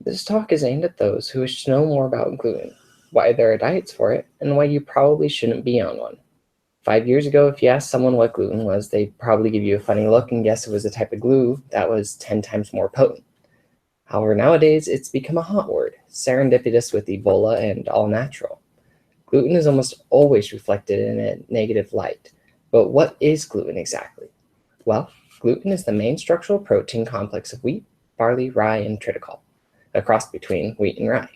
This talk is aimed at those who wish to know more about gluten, why there are diets for it, and why you probably shouldn't be on one. 5 years ago, if you asked someone what gluten was, they'd probably give you a funny look and guess it was a type of glue that was 10 times more potent. However, nowadays, it's become a hot word, serendipitous with Ebola and all natural. Gluten is almost always reflected in a negative light. But what is gluten exactly? Well, gluten is the main structural protein complex of wheat, barley, rye, and triticale, a cross between wheat and rye.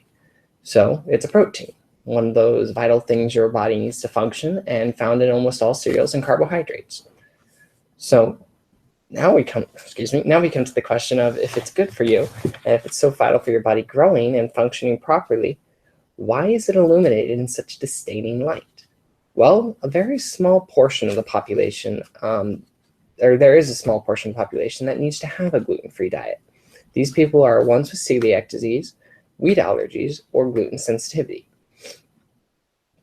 So it's a protein, one of those vital things your body needs to function and found in almost all cereals and carbohydrates. So now we come to the question of if it's good for you and if it's so vital for your body growing and functioning properly, why is it illuminated in such disdaining light? Well, a very small portion of the population, there is a small portion of the population that needs to have a gluten-free diet. These people are ones with celiac disease, wheat allergies, or gluten sensitivity.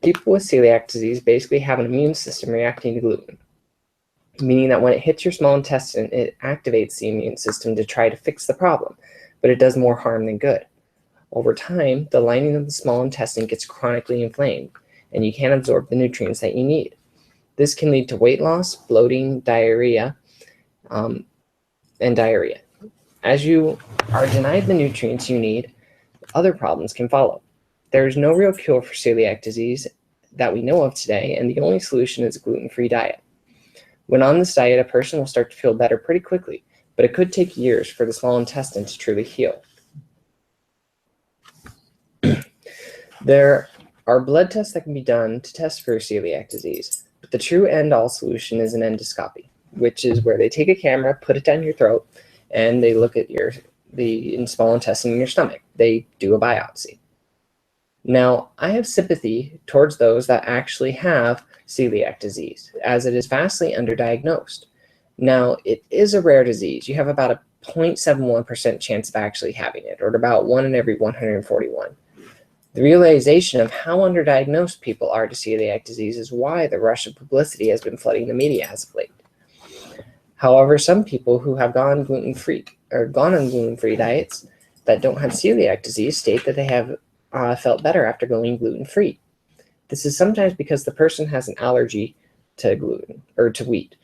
People with celiac disease basically have an immune system reacting to gluten, meaning that when it hits your small intestine, it activates the immune system to try to fix the problem, but it does more harm than good. Over time, the lining of the small intestine gets chronically inflamed, and you can't absorb the nutrients that you need. This can lead to weight loss, bloating, diarrhea, and diarrhea. As you are denied the nutrients you need, other problems can follow. There is no real cure for celiac disease that we know of today, and the only solution is a gluten-free diet. When on this diet, a person will start to feel better pretty quickly, but it could take years for the small intestine to truly heal. There are blood tests that can be done to test for celiac disease, but the true end-all solution is an endoscopy, which is where they take a camera, put it down your throat, and they look at the small intestine in your stomach. They do a biopsy. Now, I have sympathy towards those that actually have celiac disease, as it is vastly underdiagnosed. Now, it is a rare disease. You have about a 0.71% chance of actually having it, or about 1 in every 141. The realization of how underdiagnosed people are to celiac disease is why the rush of publicity has been flooding the media as of late. However, some people who have gone on gluten-free diets that don't have celiac disease state that they have felt better after going gluten-free. This is sometimes because the person has an allergy to gluten or to wheat,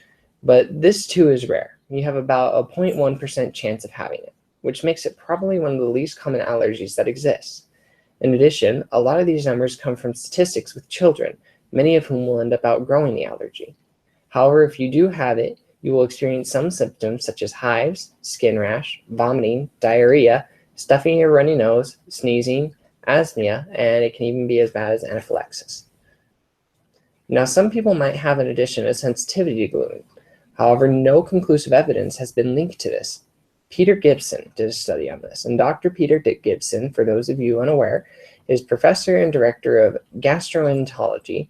but this too is rare. You have about a 0.1% chance of having it, which makes it probably one of the least common allergies that exists. In addition, a lot of these numbers come from statistics with children, many of whom will end up outgrowing the allergy. However, if you do have it, you will experience some symptoms such as hives, skin rash, vomiting, diarrhea, stuffing your runny nose, sneezing, asthma, and it can even be as bad as anaphylaxis. Now, some people might have in addition a sensitivity to gluten. However, no conclusive evidence has been linked to this. Peter Gibson did a study on this, and Dr. Peter Gibson, for those of you unaware, is professor and director of gastroenterology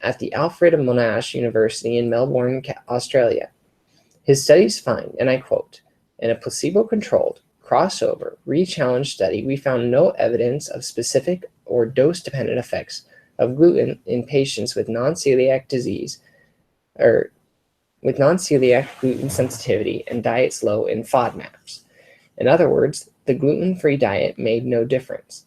at the Alfred Monash University in Melbourne, Australia. His studies find, and I quote, "In a placebo-controlled, crossover, re-challenge study, we found no evidence of specific or dose-dependent effects of gluten in patients with non-celiac disease or with non-celiac gluten sensitivity and diets low in FODMAPs. In other words, the gluten-free diet made no difference.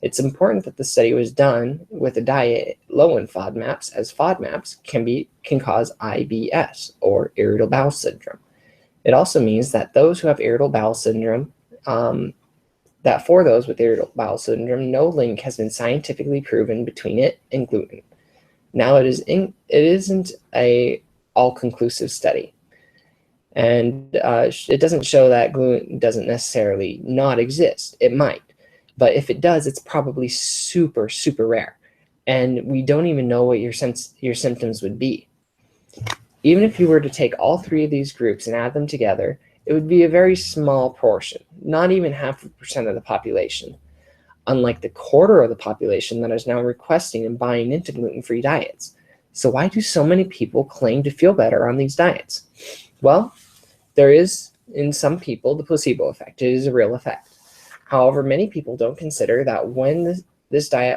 It's important that the study was done with a diet low in FODMAPs, as FODMAPs can cause IBS, or irritable bowel syndrome. It also means that those who have irritable bowel syndrome, that for those with irritable bowel syndrome, no link has been scientifically proven between it and gluten. Now, it isn't a all-conclusive study, and it doesn't show that gluten doesn't necessarily not exist. It might, but if it does, it's probably super, super rare, and we don't even know what your symptoms would be. Even if you were to take all three of these groups and add them together, it would be a very small portion, not even 0.5% of the population, unlike the quarter of the population that is now requesting and buying into gluten-free diets. So why do so many people claim to feel better on these diets? Well, there is, in some people, the placebo effect. It is a real effect. However, many people don't consider that when on this diet,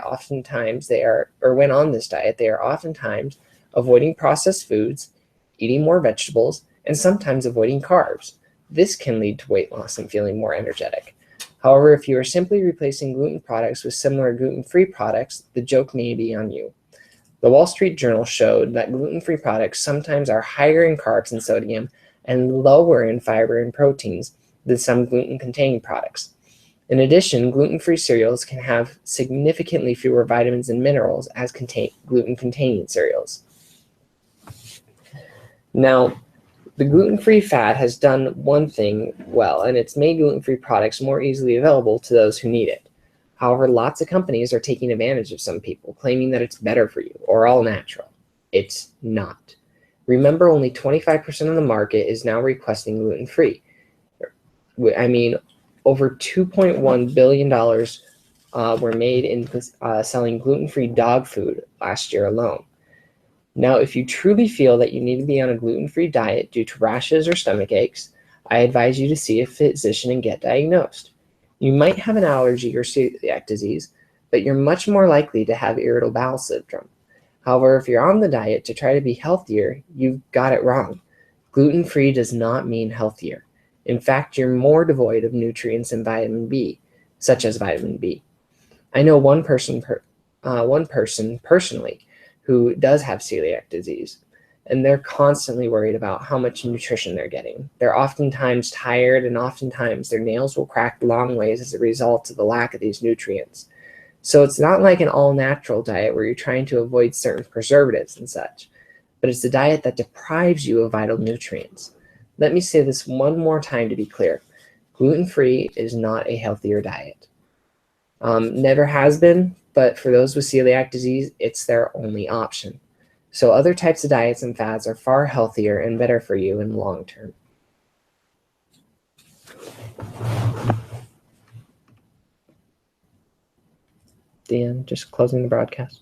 they are oftentimes avoiding processed foods, eating more vegetables, and sometimes avoiding carbs. This can lead to weight loss and feeling more energetic. However, if you are simply replacing gluten products with similar gluten-free products, the joke may be on you. The Wall Street Journal showed that gluten-free products sometimes are higher in carbs and sodium and lower in fiber and proteins than some gluten-containing products. In addition, gluten-free cereals can have significantly fewer vitamins and minerals as gluten-containing cereals. Now, the gluten-free fad has done one thing well, and it's made gluten-free products more easily available to those who need it. However, lots of companies are taking advantage of some people, claiming that it's better for you or all natural. It's not. Remember, only 25% of the market is now requesting gluten-free. I mean, over $2.1 billion were made in selling gluten-free dog food last year alone. Now, if you truly feel that you need to be on a gluten-free diet due to rashes or stomach aches, I advise you to see a physician and get diagnosed. You might have an allergy or celiac disease, but you're much more likely to have irritable bowel syndrome. However, if you're on the diet to try to be healthier, you've got it wrong. Gluten-free does not mean healthier. In fact, you're more devoid of nutrients and vitamin B, such as vitamin B. I know one person personally who does have celiac disease, and they're constantly worried about how much nutrition they're getting. They're oftentimes tired, and oftentimes their nails will crack long ways as a result of the lack of these nutrients. So it's not like an all-natural diet where you're trying to avoid certain preservatives and such, but it's a diet that deprives you of vital nutrients. Let me say this one more time to be clear. Gluten-free is not a healthier diet. Never has been, but for those with celiac disease, it's their only option. So other types of diets and fads are far healthier and better for you in the long term. The end, just closing the broadcast.